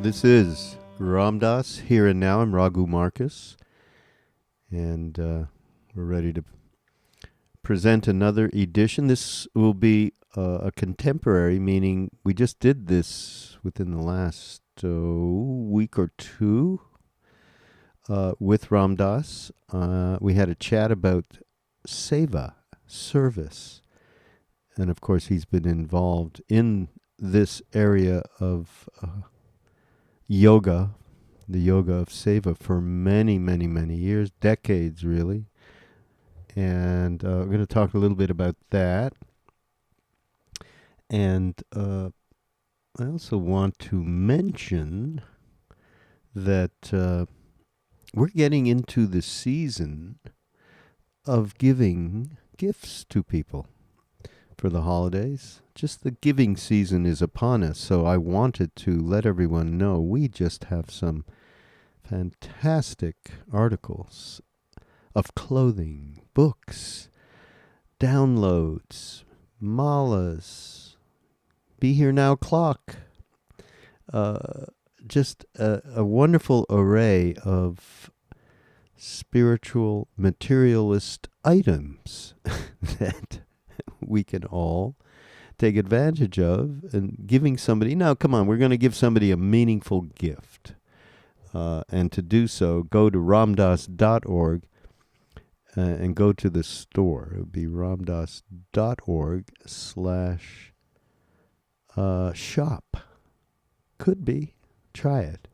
This is Ram Dass, Here and Now. I'm Raghu Markus, and we're ready to present another edition. This will be a contemporary, meaning we just did this within the last week or two with Ram Dass. We had a chat about seva, service, and of course he's been involved in this area of yoga, the yoga of seva, for many, many, many years, decades really. And we're going to talk a little bit about that. And I also want to mention that we're getting into the season of giving gifts to people for the holidays. Just the giving season is upon us, so I wanted to let everyone know we just have some fantastic articles of clothing, books, downloads, malas, Be Here Now clock, just a wonderful array of spiritual materialist items that we can all take advantage of, and giving somebody. Now, come on, we're going to give somebody a meaningful gift. And to do so, go to ramdass.org and go to the store. It would be ramdass.org/shop. Could be. Try it.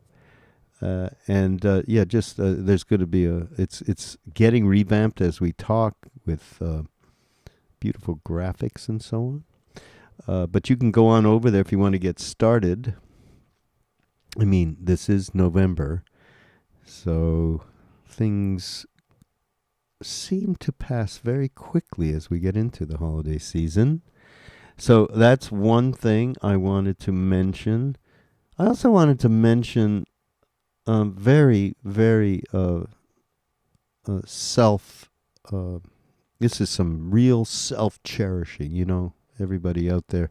There's going to be it's getting revamped as we talk, with beautiful graphics and so on. But you can go on over there if you want to get started. I mean, this is November, so things seem to pass very quickly as we get into the holiday season. So that's one thing I wanted to mention. I also wanted to mention very, very this is some real self-cherishing, everybody out there.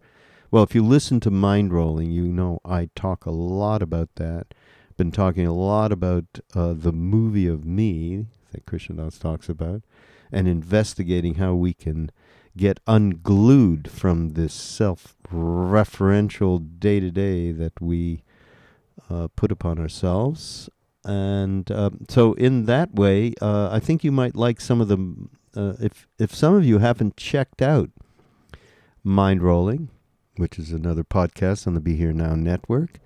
Well, if you listen to Mind Rolling, you know I talk a lot about that. Been talking a lot about the movie of me that Krishnadas talks about, and investigating how we can get unglued from this self-referential day-to-day that we put upon ourselves. And so in that way, I think you might like some of them. If some of you haven't checked out Mind Rolling, which is another podcast on the Be Here Now network,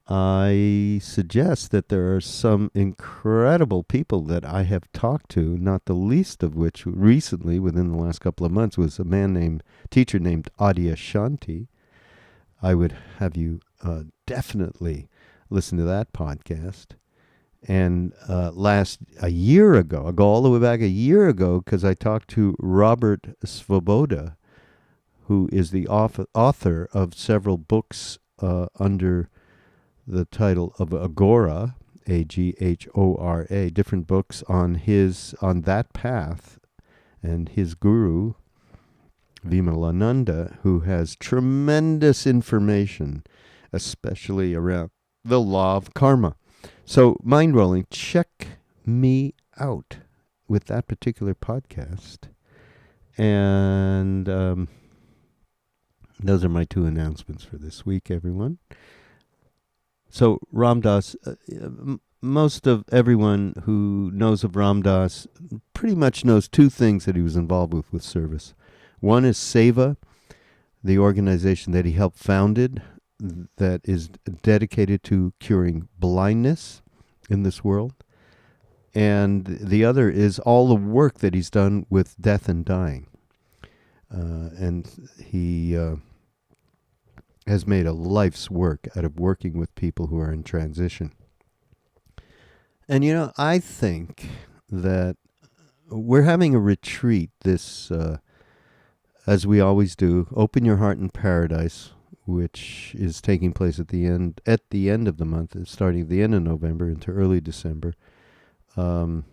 I suggest that there are some incredible people that I have talked to, not the least of which recently, within the last couple of months, was a teacher named Adya Shanti. I would have you definitely listen to that podcast. And a year ago, I go all the way back a year ago, because I talked to Robert Svoboda, who is the author of several books under the title of Agora, Aghora, different books on that path, and his guru, Vimalananda, who has tremendous information, especially around the law of karma. So, Mind Rolling, check me out with that particular podcast. And those are my two announcements for this week, everyone. So, Ram Dass, most of everyone who knows of Ram Dass pretty much knows two things that he was involved with service. One is Seva, the organization that he helped founded, that is dedicated to curing blindness in this world. And the other is all the work that he's done with death and dying. And he has made a life's work out of working with people who are in transition. And, I think that we're having a retreat this, as we always do, Open Your Heart in Paradise, which is taking place at the end of the month, starting at the end of November into early December. Go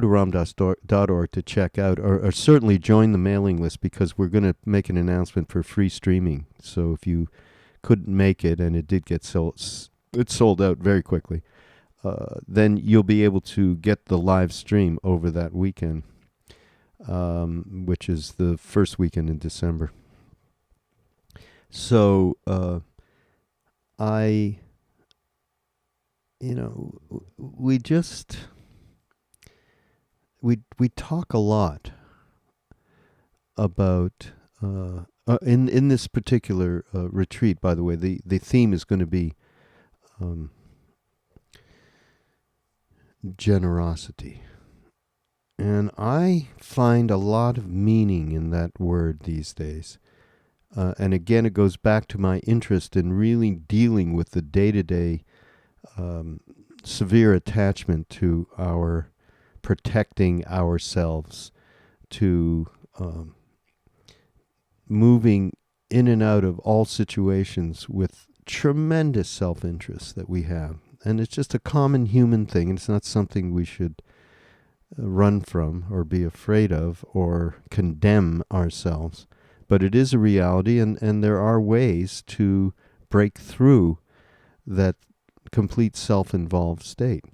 to ramdass.org to check out, or certainly join the mailing list, because we're going to make an announcement for free streaming. So if you couldn't make it, and it did get it sold out very quickly, then you'll be able to get the live stream over that weekend, which is the first weekend in December. So we just we talk a lot about in this particular retreat. By the way, the theme is going to be generosity, and I find a lot of meaning in that word these days. And again, it goes back to my interest in really dealing with the day-to-day severe attachment to our protecting ourselves, to moving in and out of all situations with tremendous self-interest that we have. And it's just a common human thing. It's not something we should run from or be afraid of or condemn ourselves. But it is a reality, and there are ways to break through that complete self-involved state.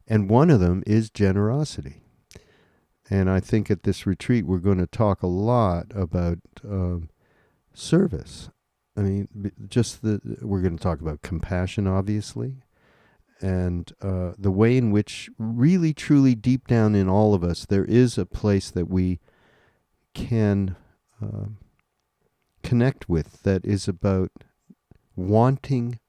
And one of them is generosity. And I think at this retreat we're going to talk a lot about service. I mean, we're going to talk about compassion, obviously, and the way in which really, truly, deep down in all of us, there is a place that we can connect with that is about wanting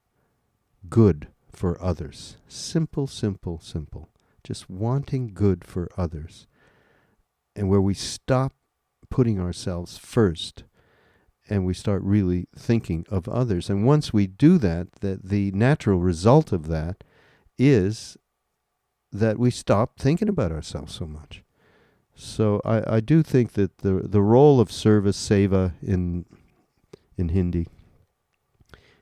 good for others. Simple, simple, simple. Just wanting good for others. And where we stop putting ourselves first and we start really thinking of others. And once we do that, the natural result of that is that we stop thinking about ourselves so much. So I do think that the role of service, seva in Hindi,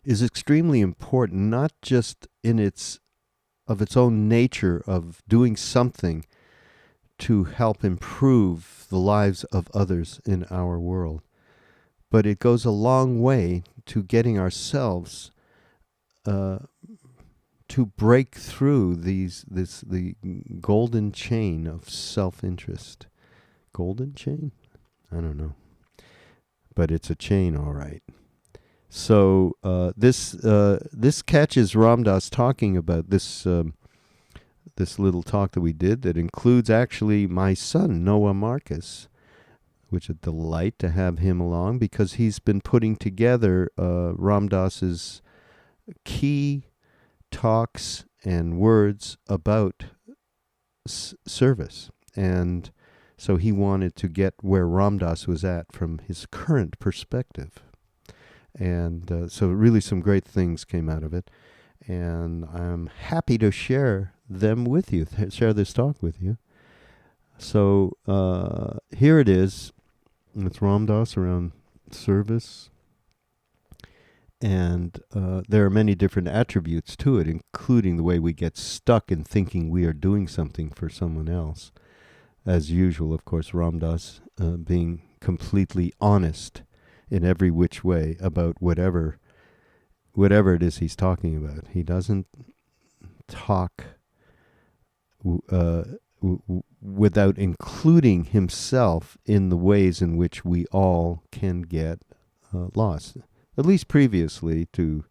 is extremely important, not just in its own nature of doing something to help improve the lives of others in our world, but it goes a long way to getting ourselves to break through the golden chain of self-interest. Golden chain? I don't know. But it's a chain, all right. So this catches Ram Dass talking about this little talk that we did that includes actually my son, Noah Markus, which is a delight to have him along because he's been putting together Ram Dass's key talks and words about service. And so he wanted to get where Ram Dass was at from his current perspective. And so really some great things came out of it. And I'm happy to share them with you, share this talk with you. So here it is. It's Ram Dass around service. And there are many different attributes to it, including the way we get stuck in thinking we are doing something for someone else. As usual, of course, Ram Dass being completely honest in every which way about whatever it is he's talking about. He doesn't talk without including himself in the ways in which we all can get lost. At least previously to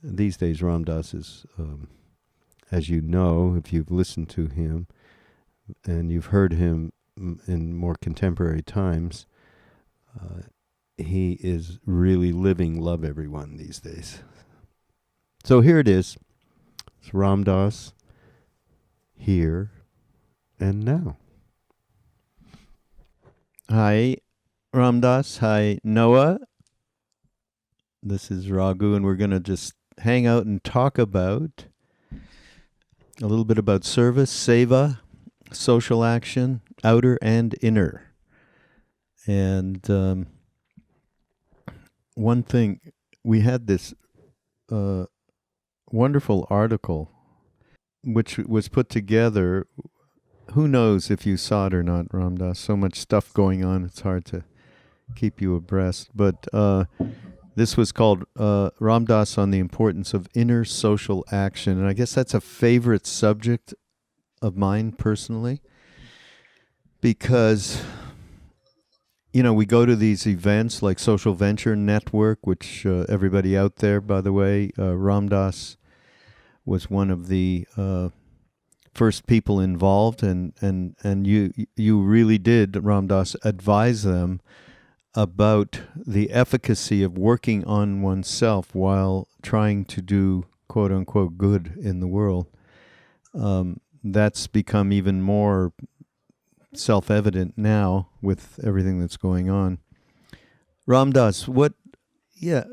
these days, Ram Dass is, as you know, if you've listened to him and you've heard him in more contemporary times, he is really living love everyone these days. So here it is. It's Ram Dass, here and now. Hi, Ram Dass. Hi, Noah. This is Raghu, and we're going to just hang out and talk about a little bit about service, seva, social action, outer and inner. And one thing, we had this wonderful article which was put together. Who knows if you saw it or not, Ram Dass? So much stuff going on, it's hard to keep you abreast. But This was called Ram Dass on the importance of inner social action. And I guess that's a favorite subject of mine personally because, you know, we go to these events like Social Venture Network, which everybody out there, by the way, Ram Dass was one of the first people involved, and you really did, Ram Dass, advise them about the efficacy of working on oneself while trying to do quote unquote good in the world. That's become even more self-evident now with everything that's going on. Ram Dass, yeah,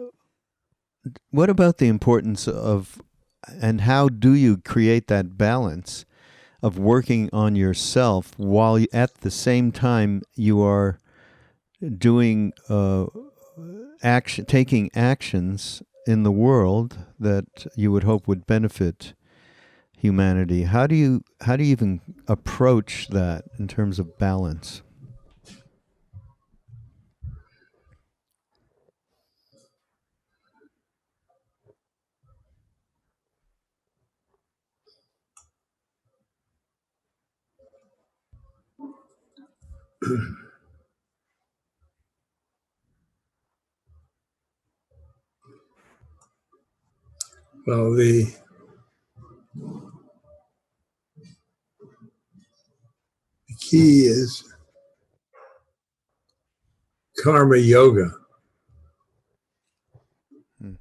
what about the importance of, and how do you create that balance of working on yourself while at the same time you are doing taking actions in the world that you would hope would benefit humanity? How do you even approach that in terms of balance? Well, the key is karma yoga. Hmm.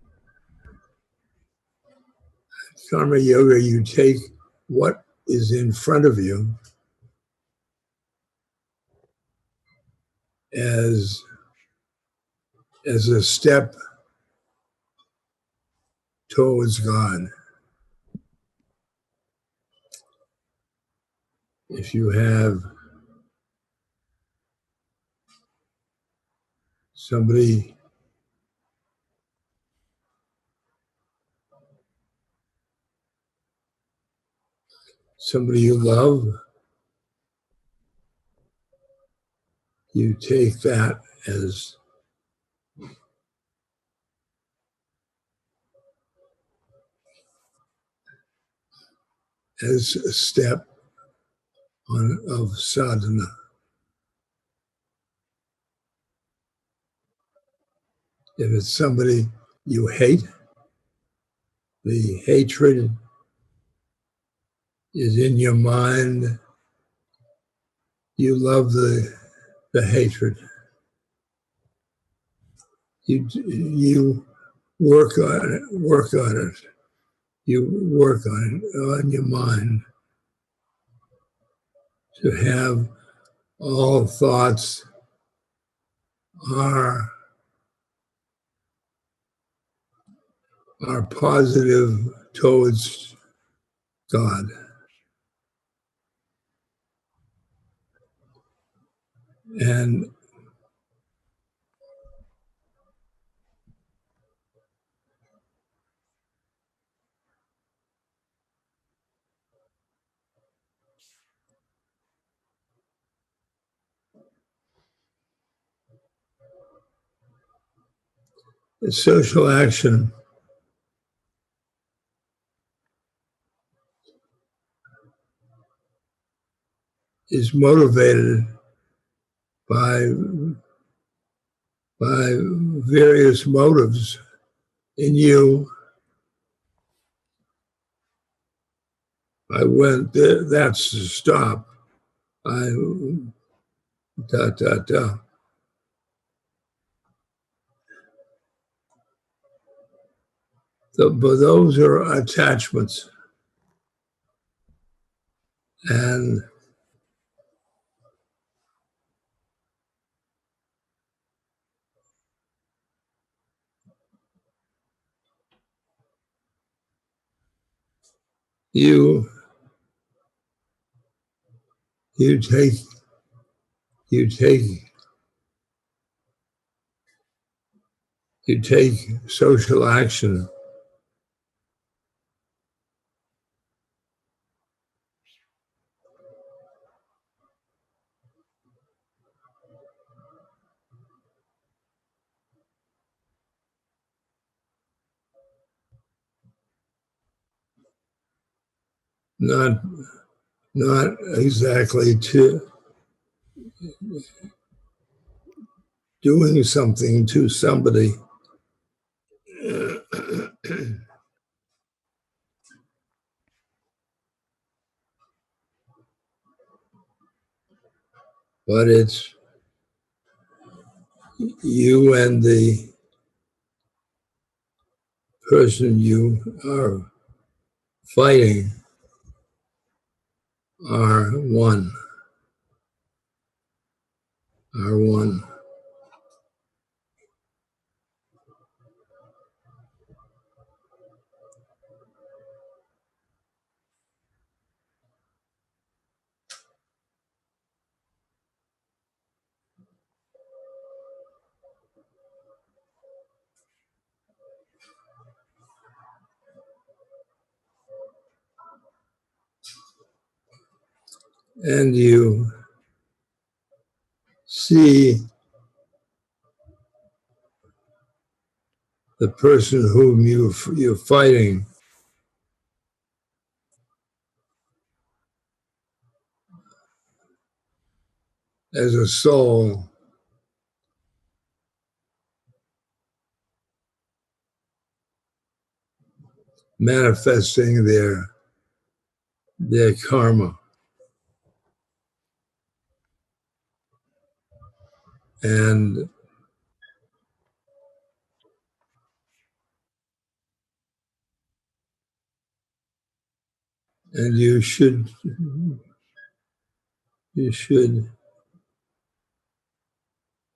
Karma yoga, you take what is in front of you as a step towards God. If you have somebody you love, you take that as a step of sadhana. If it's somebody you hate, the hatred is in your mind. You love the hatred. You work on it. You work on it on your mind to have all thoughts are positive towards God. And social action is motivated by various motives in you. I went there, that's the stop. I da da da. But those are attachments, and you you take you take you take social action not not exactly to doing something to somebody. But it's you and the person you are fighting are one, are one. And you see the person whom you're fighting as a soul manifesting their karma. And you should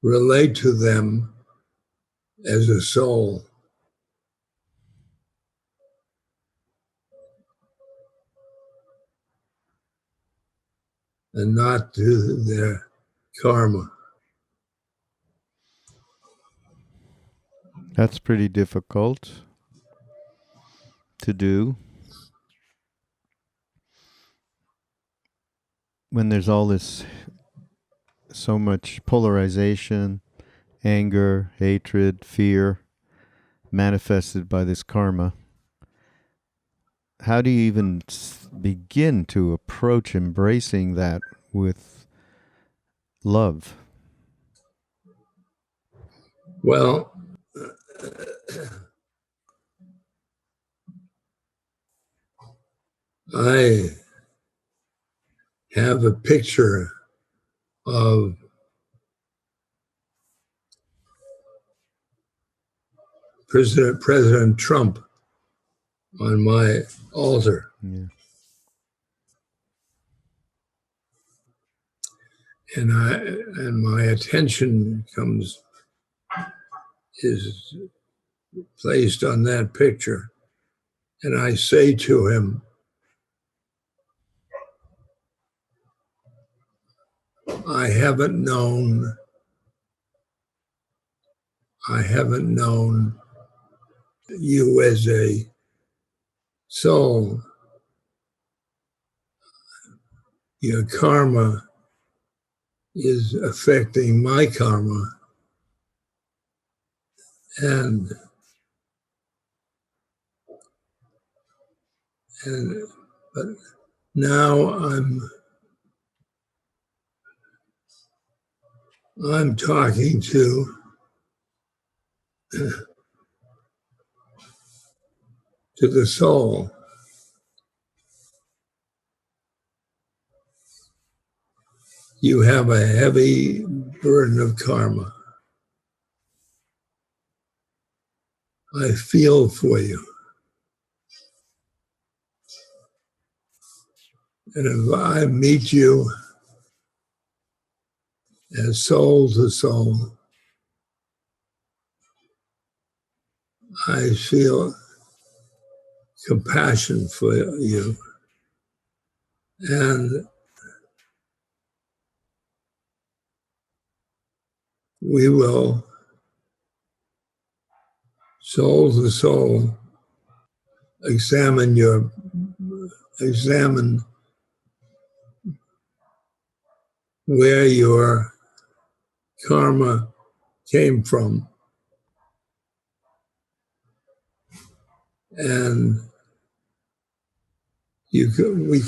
relate to them as a soul and not to their karma. That's pretty difficult to do when there's all this, so much polarization, anger, hatred, fear manifested by this karma. How do you even begin to approach embracing that with love? Well, I have a picture of President Trump on my altar. Yeah. And my attention is placed on that picture. And I say to him, I haven't known you as a soul. Your karma is affecting my karma. And but now I'm talking to the soul. You have a heavy burden of karma. I feel for you. And if I meet you as soul to soul, I feel compassion for you. And we will, soul to soul, examine where your karma came from and we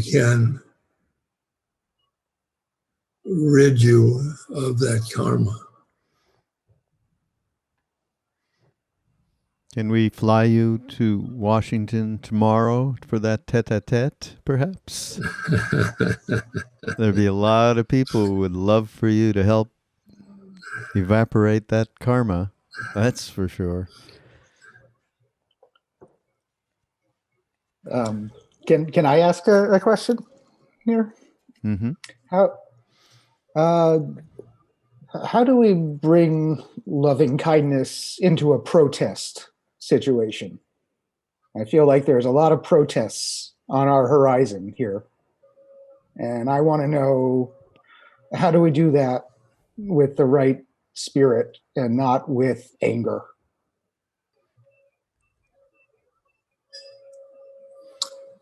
can rid you of that karma. Can we fly you to Washington tomorrow for that tete-a-tete, perhaps? There'd be a lot of people who would love for you to help evaporate that karma. That's for sure. Can I ask a question here? Mm-hmm. Uh, how do we bring loving kindness into a protest situation? I feel like there's a lot of protests on our horizon here. And I want to know, how do we do that with the right spirit and not with anger?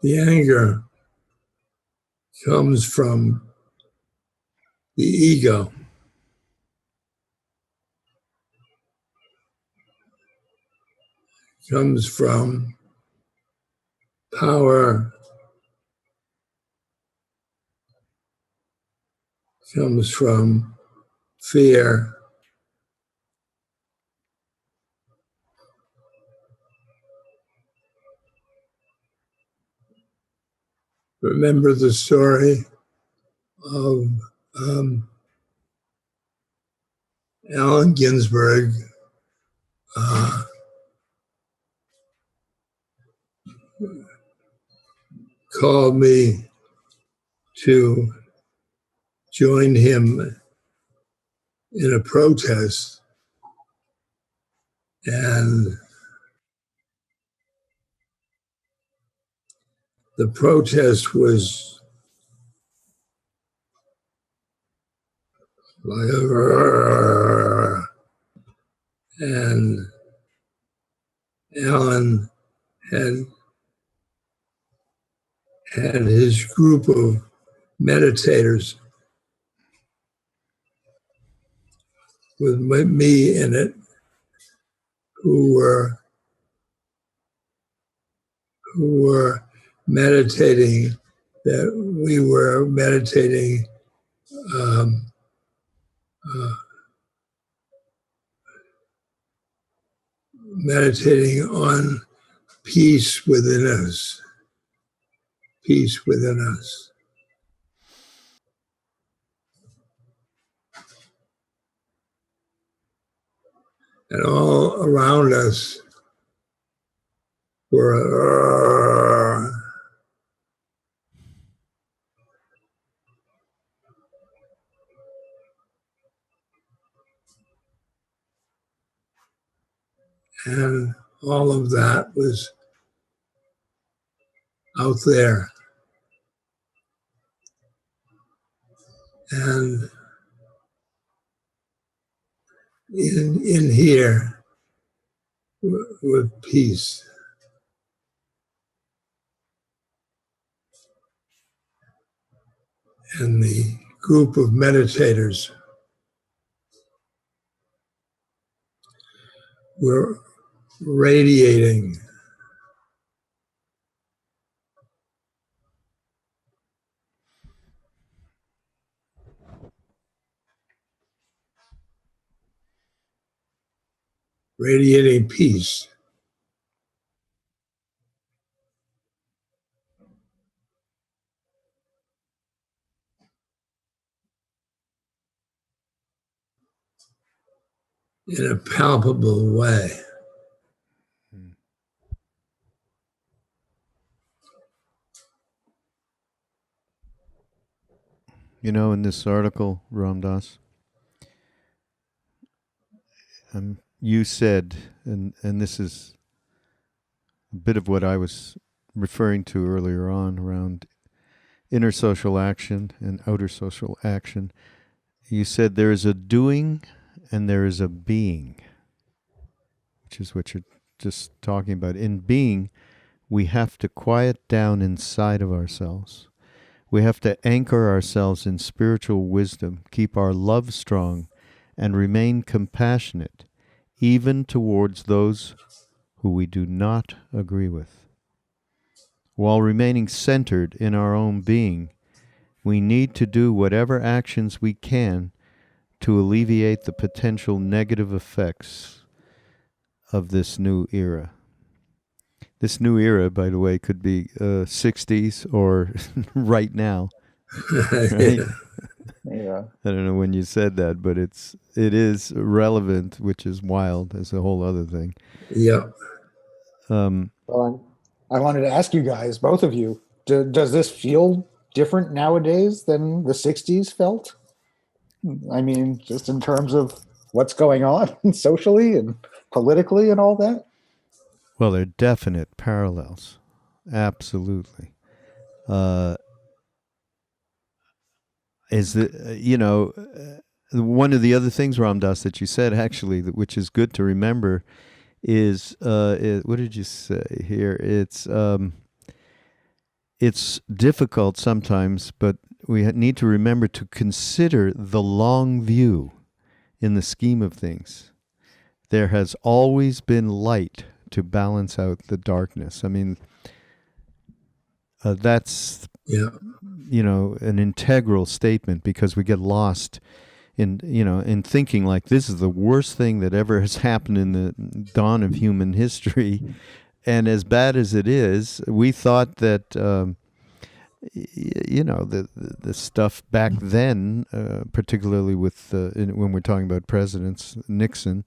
The anger comes from the ego. Comes from power. Comes from fear. Remember the story of Allen Ginsberg called me to join him in a protest, and the protest was like, and Alan had his group of meditators with me in it who were meditating, that we were meditating um, meditating on peace within us, peace within us. And all around us were and all of that was out there. And in here with peace. And the group of meditators were radiating peace. In a palpable way. You know, in this article, Ram Dass, you said, and this is a bit of what I was referring to earlier on around inner social action and outer social action. You said there is a doing and there is a being, which is what you're just talking about. In being, we have to quiet down inside of ourselves. We have to anchor ourselves in spiritual wisdom, keep our love strong, and remain compassionate, even towards those who we do not agree with. While remaining centered in our own being, we need to do whatever actions we can to alleviate the potential negative effects of this new era. This new era, by the way, could be 60s or right now, right? Yeah. I don't know when you said that, but it is relevant, which is wild. That's a whole other thing. Yeah. Well, I wanted to ask you guys, both of you, does this feel different nowadays than the 60s felt? I mean, just in terms of what's going on socially and politically and all that? Well, there are definite parallels. Absolutely. Is the one of the other things, Ramdas, that you said actually, which is good to remember, is what did you say here? It's difficult sometimes, but we need to remember to consider the long view in the scheme of things. There has always been light to balance out the darkness. I mean, that's Yeah. an integral statement, because we get lost in thinking like this is the worst thing that ever has happened in the dawn of human history. And as bad as it is, we thought that the stuff back then, particularly with when we're talking about presidents, Nixon,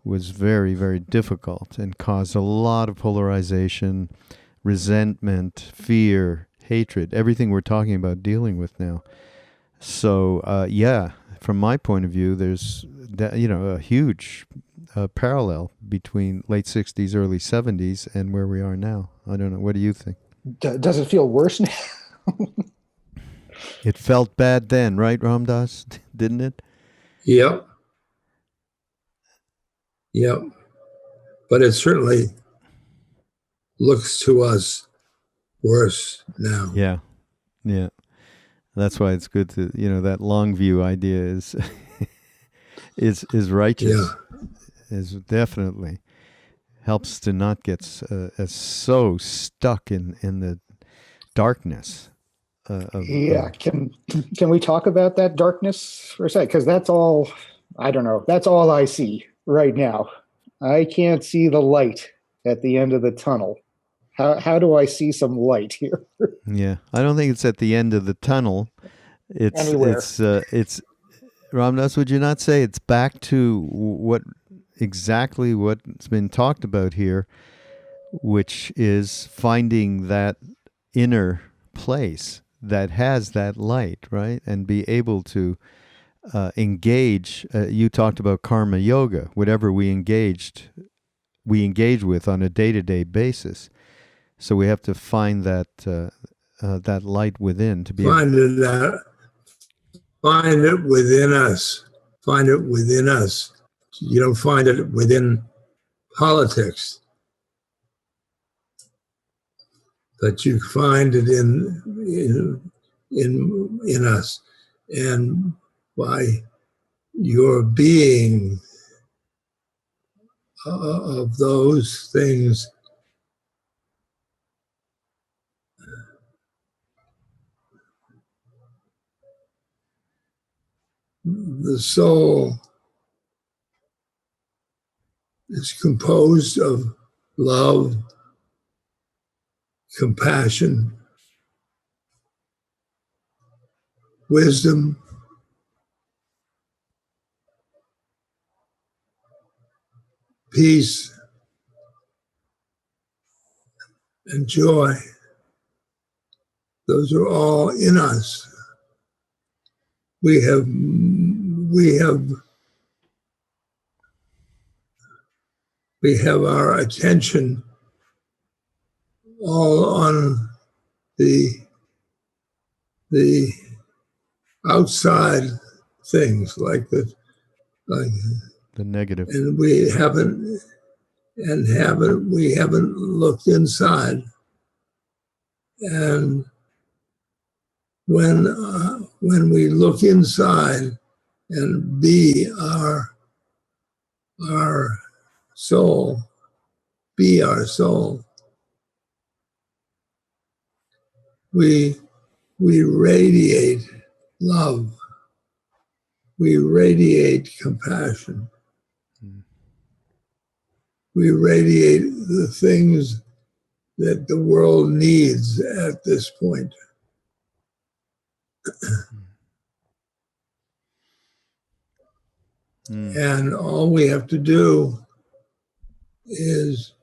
was very, very difficult and caused a lot of polarization, resentment, fear, hatred, everything we're talking about dealing with now. So, from my point of view, there's a huge parallel between late 60s, early 70s, and where we are now. I don't know. What do you think? Does it feel worse now? It felt bad then, right, Ramdas? Didn't it? Yep. Yep. But it certainly looks to us worse now. Yeah. Yeah. That's why it's good to, that long view idea is is righteous. Yeah. Is definitely helps to not get so stuck in the darkness. Yeah. Can we talk about that darkness for a second? Because that's all, I don't know, that's all I see right now. I can't see the light at the end of the tunnel. How do I see some light here? Yeah, I don't think it's at the end of the tunnel. Anywhere. It's Ramdas, would you not say it's back to what's been talked about here, which is finding that inner place that has that light, right? And be able to engage. You talked about karma yoga, whatever we engage with on a day-to-day basis. So we have to find that that light within to be Find it out. Find it within us. Find it within us. You don't find it within politics, but you find it in us, and by your being of those things, the soul is composed of love, compassion, wisdom, peace, and joy. Those are all in us. We have our attention all on the outside things like the negative, and we haven't looked inside. And when we look inside and be our soul, be our soul. We radiate love. We radiate compassion. We radiate the things that the world needs at this point. And all we have to do is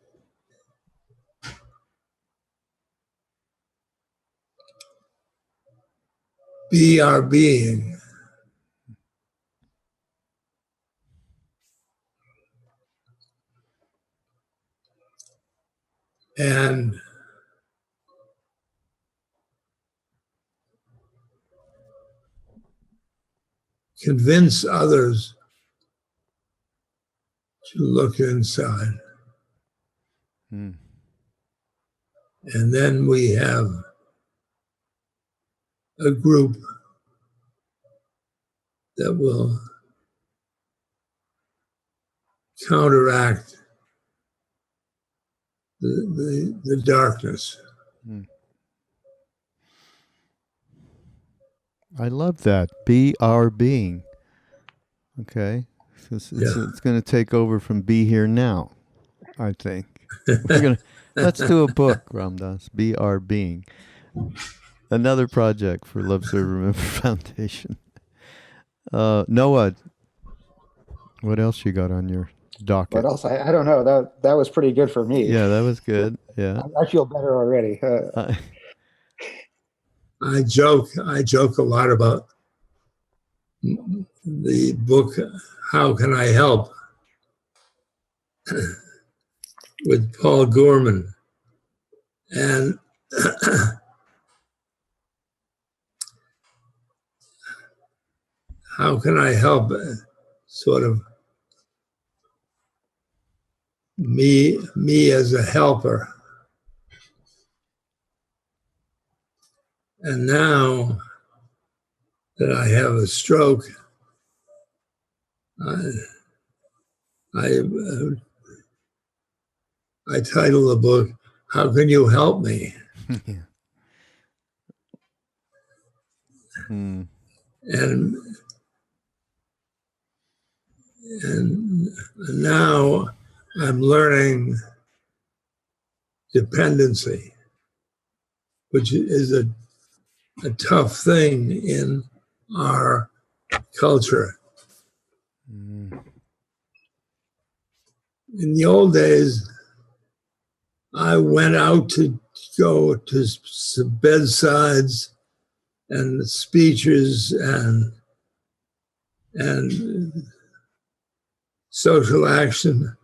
be our being. And convince others to look inside. And then we have a group that will counteract the darkness. I love that. Be our being. Okay. It's going to take over from Be Here Now, I think. Let's do a book, Ramdas. Be Our Being. Another project for Love Serve Remember Foundation. Noah, what else you got on your docket? What else? I don't know. That was pretty good for me. Yeah, that was good. Yeah. I feel better already. I joke a lot about the book, How Can I Help? With Paul Gorman. And how can I help sort of me as a helper? And now that I have a stroke, I title the book, How Can You Help Me? And now I'm learning dependency, which is a tough thing in our culture. In the old days, I went out to go to bedsides and speeches and social action.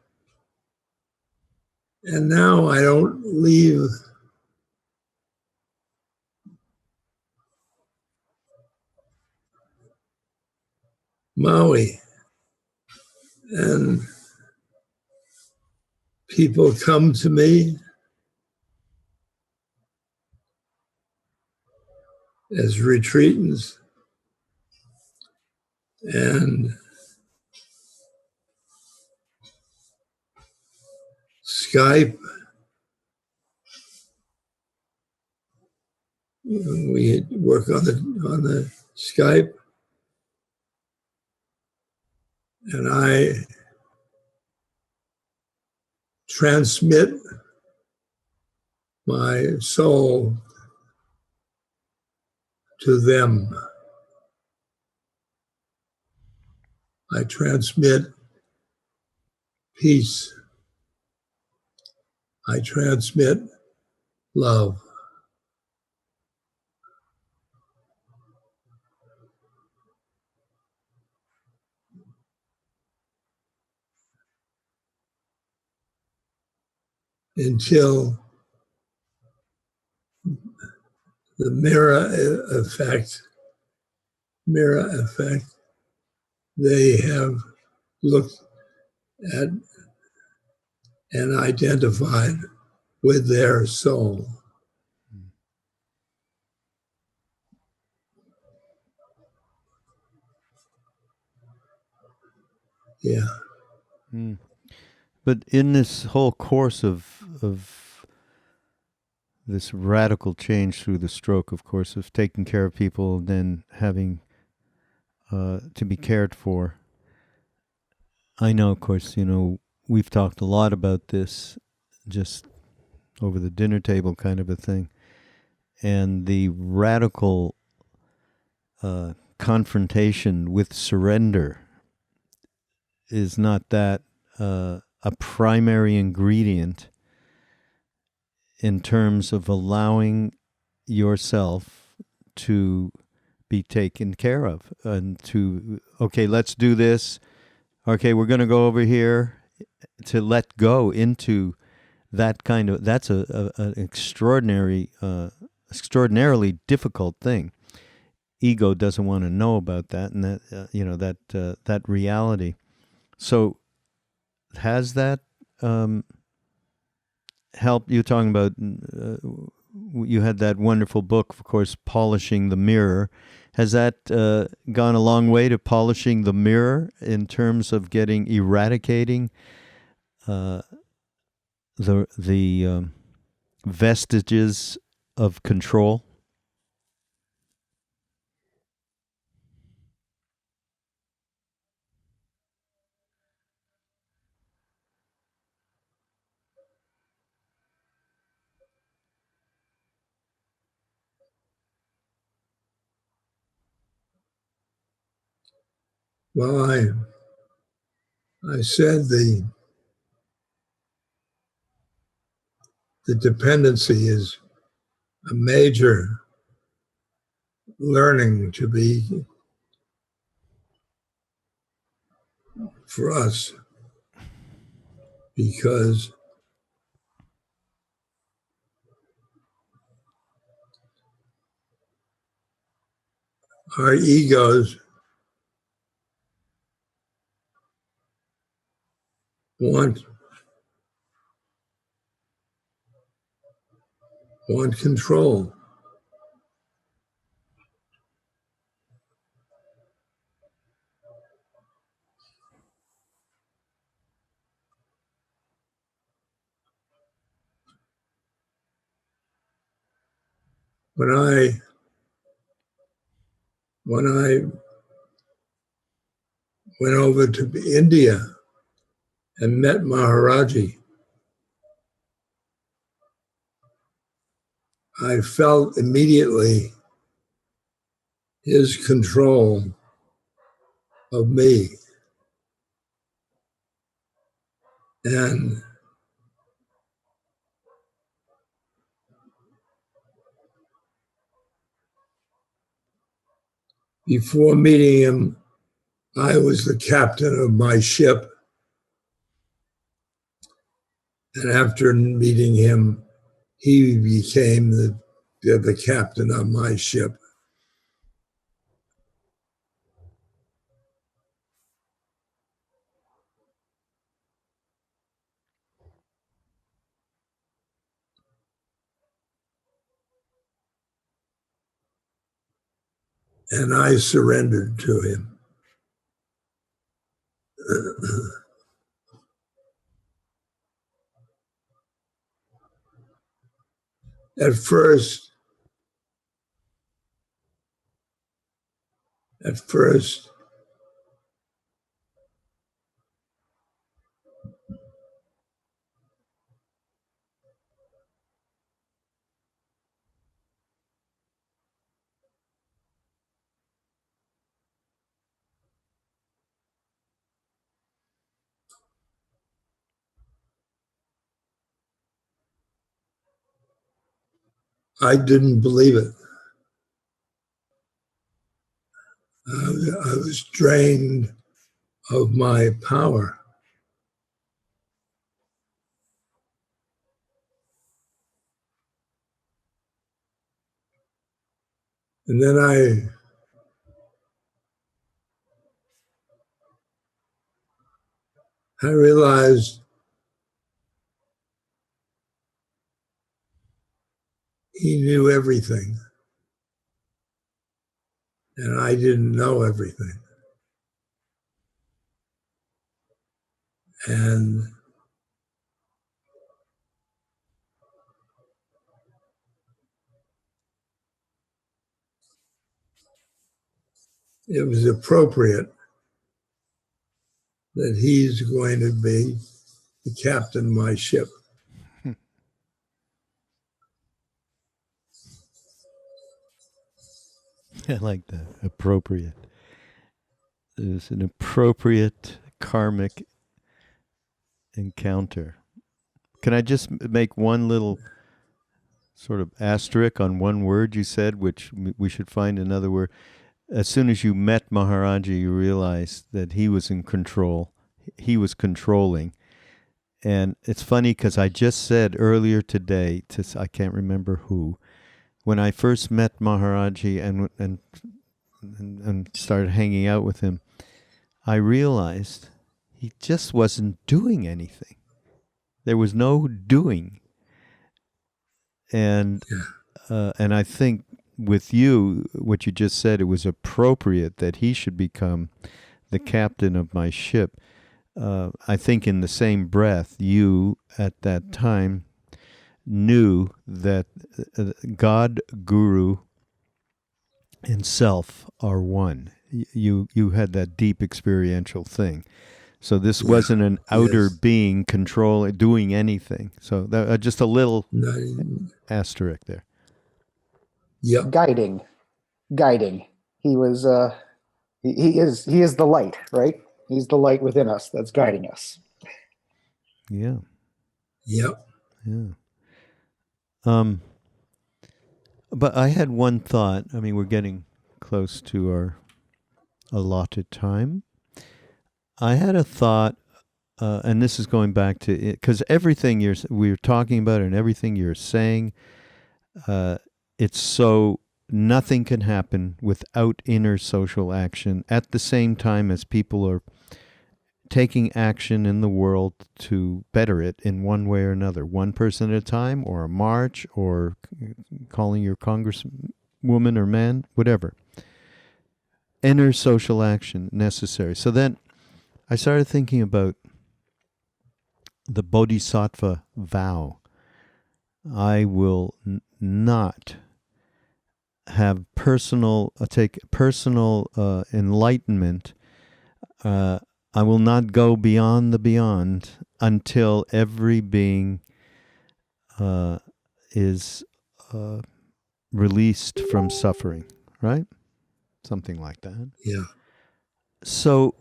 And now I don't leave Maui. And people come to me as retreatants and Skype. We work on the Skype, and I transmit my soul to them. I transmit peace. I transmit love. Until the mirror effect, they have looked at and identified with their soul. Yeah. But in this whole course of this radical change through the stroke, of course, of taking care of people and then having to be cared for, I know, of course, we've talked a lot about this just over the dinner table kind of a thing. And the radical confrontation with surrender is not that a primary ingredient in terms of allowing yourself to be taken care of and to, okay, let's do this. Okay, we're going to go over here, to let go into that kind of, that's an extraordinarily difficult thing. Ego doesn't want to know about that, and that reality. So has that helped you? Talking about, you had that wonderful book, of course, Polishing the Mirror. Has that gone a long way to polishing the mirror in terms of eradicating the vestiges of control? Well, I said the dependency is a major learning to be for us, because our egos want control. When I went over to India and met Maharaji, I felt immediately his control of me. And before meeting him, I was the captain of my ship. And after meeting him, he became the captain of my ship. And I surrendered to him. At first, I didn't believe it. I was drained of my power. And then I realized he knew everything, and I didn't know everything. And it was appropriate that he's going to be the captain of my ship. I like that. Appropriate. It's an appropriate karmic encounter. Can I just make one little sort of asterisk on one word you said, which we should find another word? As soon as you met Maharaji, you realized that he was in control. He was controlling. And it's funny because I just said earlier today to I can't remember who, when I first met Maharaji and started hanging out with him, I realized he just wasn't doing anything. There was no doing. And I think with you, what you just said, it was appropriate that he should become the captain of my ship. I think in the same breath, you at that time knew that God, Guru, and self are one. You had that deep experiential thing. So this wasn't an outer being controlling, doing anything. So that, just a little asterisk there. Yep. Guiding. He was. He is the light, right? He's the light within us that's guiding us. Yeah. Yep. Yeah. But I had one thought. I mean, we're getting close to our allotted time. I had a thought, and this is going back to it, because everything we're talking about and everything you're saying, it's so nothing can happen without inner social action at the same time as people are taking action in the world to better it in one way or another, one person at a time, or a march, or calling your congresswoman or man, whatever. Inner social action necessary. So then I started thinking about the bodhisattva vow. I will not have take personal enlightenment. I will not go beyond the beyond until every being is released from suffering, right? Something like that. Yeah. So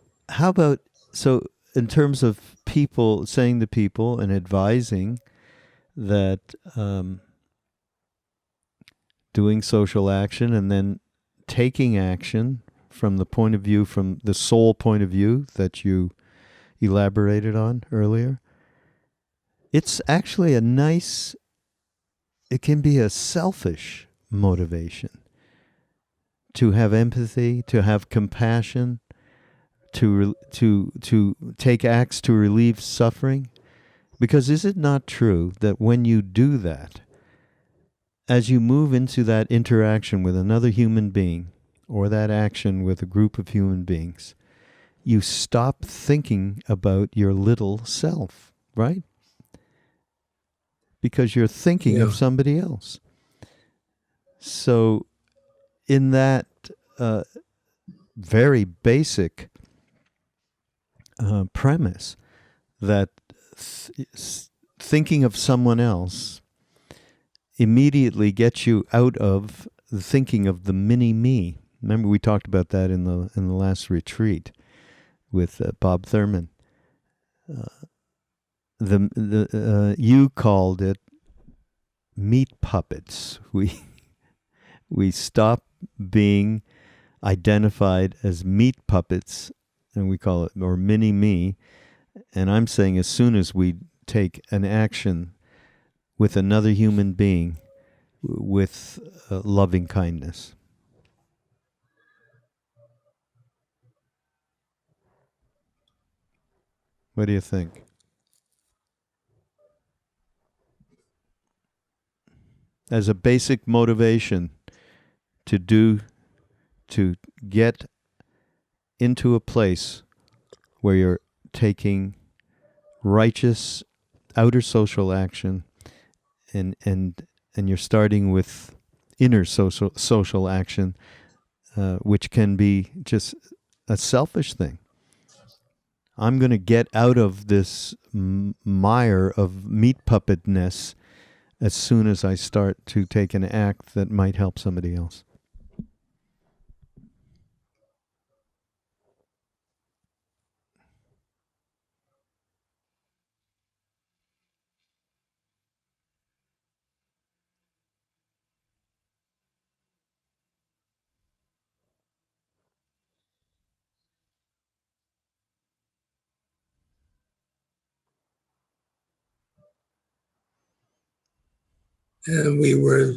in terms of people, saying to people and advising that doing social action and then taking action from the soul point of view that you elaborated on earlier, it's actually it can be a selfish motivation to have empathy, to have compassion, to take acts to relieve suffering. Because is it not true that when you do that, as you move into that interaction with another human being, or that action with a group of human beings, you stop thinking about your little self, right? Because you're thinking of somebody else. So in that very basic premise that thinking of someone else immediately gets you out of the thinking of the mini-me. Remember, we talked about that in the last retreat with Bob Thurman. You called it meat puppets. We stop being identified as meat puppets, and we call it, or mini-me. And I'm saying as soon as we take an action with another human being with loving kindness. What do you think? As a basic motivation to get into a place where you're taking righteous outer social action and you're starting with inner social action, which can be just a selfish thing. I'm going to get out of this mire of meat puppetness as soon as I start to take an act that might help somebody else. And we were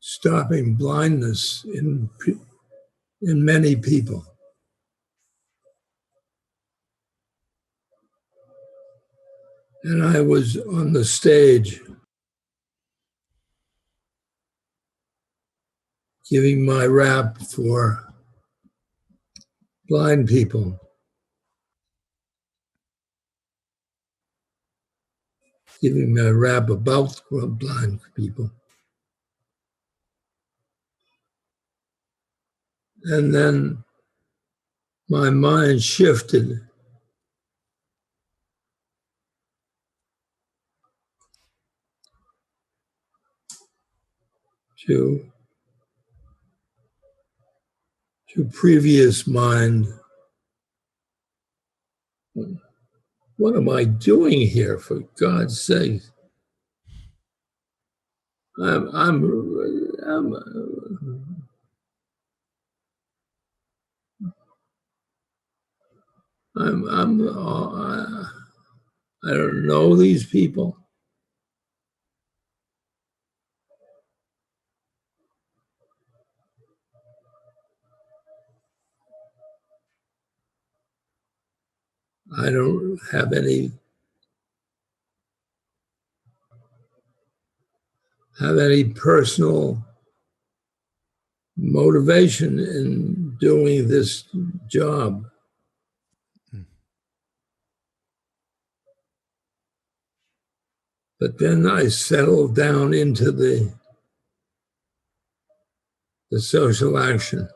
stopping blindness in many people. And I was on the stage giving my rap for blind people, giving my rap about blind people. And then my mind shifted to previous mind. What am I doing here, for God's sake? I'm I don't know these people. I don't have any personal motivation in doing this job. But then I settled down into the social action.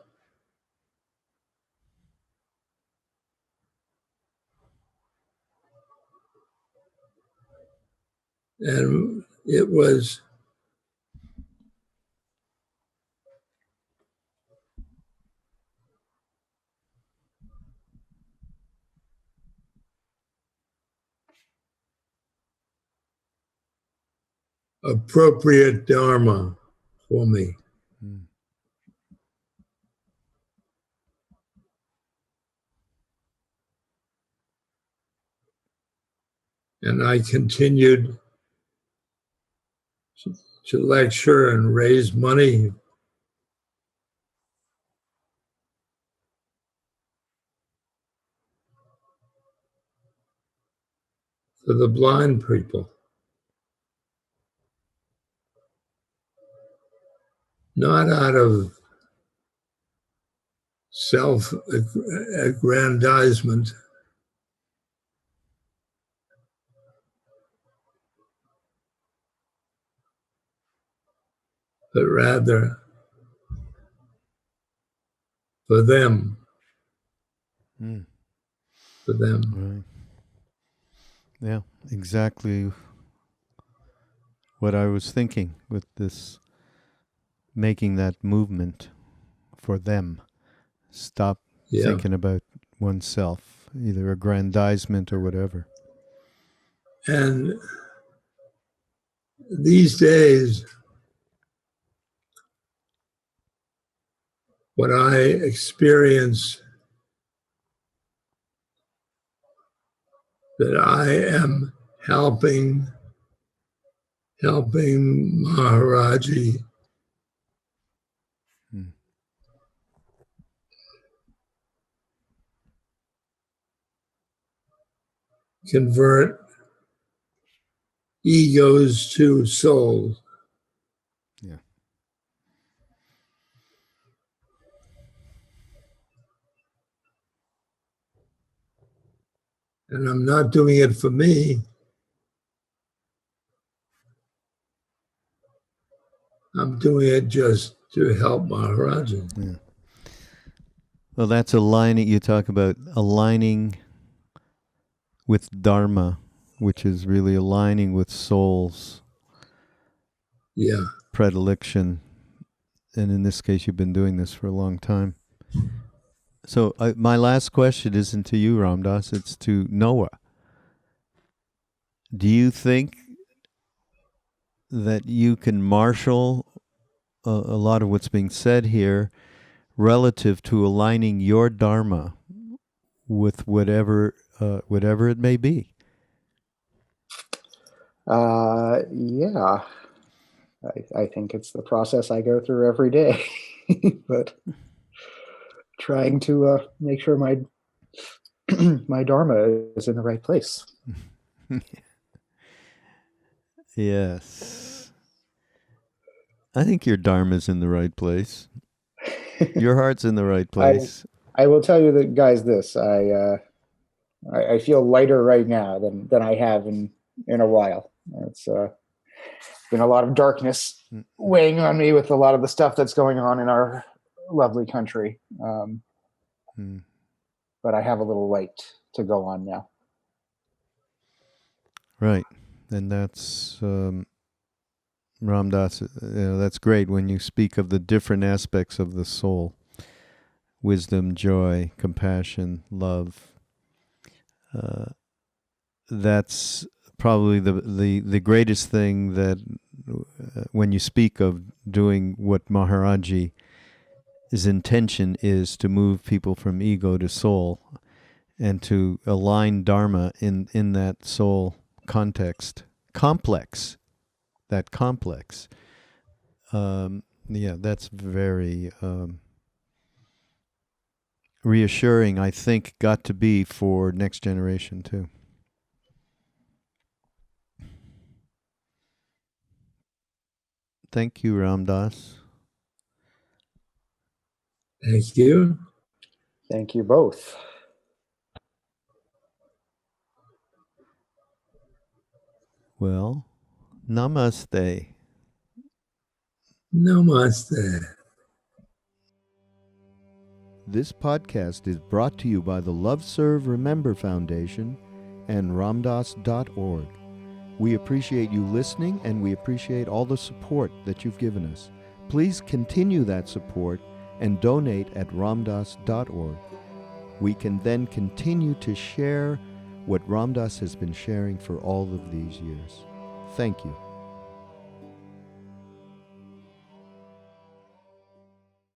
And it was appropriate dharma for me. And I continued to lecture and raise money for the blind people. Not out of self-aggrandizement, but rather for them. For them. Right. Yeah, exactly what I was thinking with this, making that movement for them. Stop thinking about oneself, either aggrandizement or whatever. And these days, what I experience, that I am helping Maharaji convert egos to souls. Yeah. And I'm not doing it for me. I'm doing it just to help Maharaji. Yeah. Well, that's aligning. You talk about aligning with Dharma, which is really aligning with soul's Yeah. predilection. And in this case, you've been doing this for a long time. So my last question isn't to you, Ramdas, it's to Noah. Do you think that you can marshal a lot of what's being said here relative to aligning your Dharma with whatever it may be? Yeah, I think it's the process I go through every day, but trying to make sure my my Dharma is in the right place. Yes. I think your Dharma's in the right place. Your heart's in the right place. I will tell you that, guys, this I feel lighter right now than I have in a while. It's been a lot of darkness weighing on me with a lot of the stuff that's going on in our lovely country. But I have a little light to go on now. Right. And that's Ramdas, that's great when you speak of the different aspects of the soul. Wisdom, joy, compassion, love. That's probably the greatest thing that when you speak of doing what Maharaji's intention is to move people from ego to soul and to align Dharma in that soul context. Complex. That's very reassuring, I think, got to be for next generation too. Thank you, Ramdas. Thank you. Thank you both. Well, namaste. Namaste. This podcast is brought to you by the Love Serve Remember Foundation and Ramdas.org. We appreciate you listening, and we appreciate all the support that you've given us. Please continue that support and donate at Ramdas.org. We can then continue to share what Ramdas has been sharing for all of these years. Thank you.